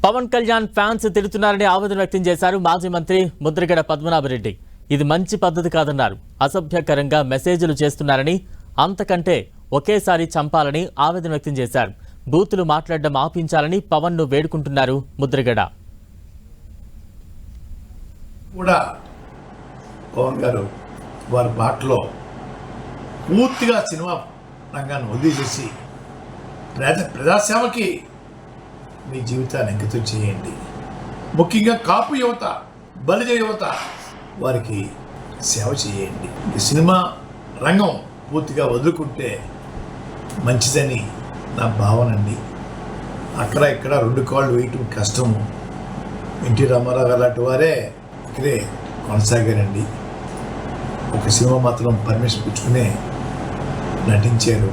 Pawan Kalyan fans తిడుతున్నారని ఆవేదన వ్యక్తం చేశారు మాజీ మంత్రి ముద్రగడ పద్మనాభరెడ్డి. ఇది మంచి పద్ధతి కాదన్నారు. అసభ్యకరంగా మెసేజ్లు చేస్తున్నారని, అంతకంటే ఒకేసారి చంపాలని ఆవేదన వ్యక్తం చేశారు. బూతులు మాట్లాడడం ఆపించాలని పవన్ ను వేడుకుంటున్నారు ముద్రగడ. కూడా పవన్ గారు వారి మాటలో పూర్తిగా సినిమా రంగాన్ని వదిలేసి ప్రజాసేవకి మీ జీవితాన్ని అంకితం చేయండి. ముఖ్యంగా కాపు యువత, బలిజ యువత వారికి సేవ చేయండి. ఈ సినిమా రంగం పూర్తిగా వదులుకుంటే మంచిదని నా భావన అండి. అక్కడ ఇక్కడ రెండు కాళ్ళు వేయటం కష్టము. ఎన్టీ రామారావు గారు లాంటి వారే ఇక్కడే కొనసాగారండి. ఒక సినిమా మాత్రం పర్మిషన్ పుచ్చుకునే నటించారు.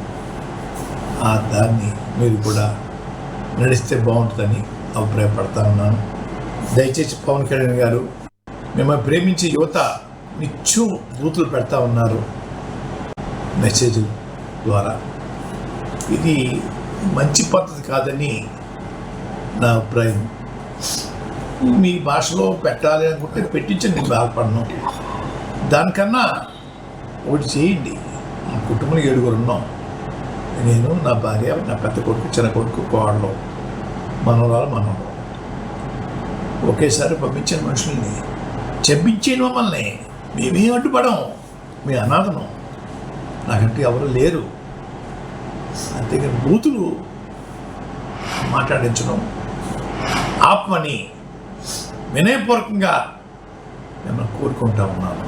ఆ దాన్ని మీరు కూడా నడిస్తే బాగుంటుందని అభిప్రాయపడతా ఉన్నాను. దయచేసి పవన్ కళ్యాణ్ గారు, మిమ్మల్ని ప్రేమించే యువత నిత్యం బూతులు పెడతా ఉన్నారు మెసేజ్ ద్వారా. ఇది మంచి పద్ధతి కాదని నా అభిప్రాయం. మీ భాషలో పెట్టాలి అనుకుంటే పెట్టించండి, నేను బాధపడను. దానికన్నా ఒకటి చేయండి. మా కుటుంబంలో 7 ఉన్నాం. నేను, నా భార్య, నా పెద్ద కొడుకు, చిన్న కొడుకు, కోడలు, మనవరాలు, మనవడు. ఒకేసారి పంపించిన మనుషుల్ని చెప్పించేను. మమ్మల్ని మేమేం అడ్డుపడం, మీ అనాథనం, నాకంటే ఎవరు లేరు. అంతేగాని బూతులు మాట్లాడించడం ఆత్మని వినయపూర్వకంగా మిమ్మల్ని కోరుకుంటా ఉన్నాను.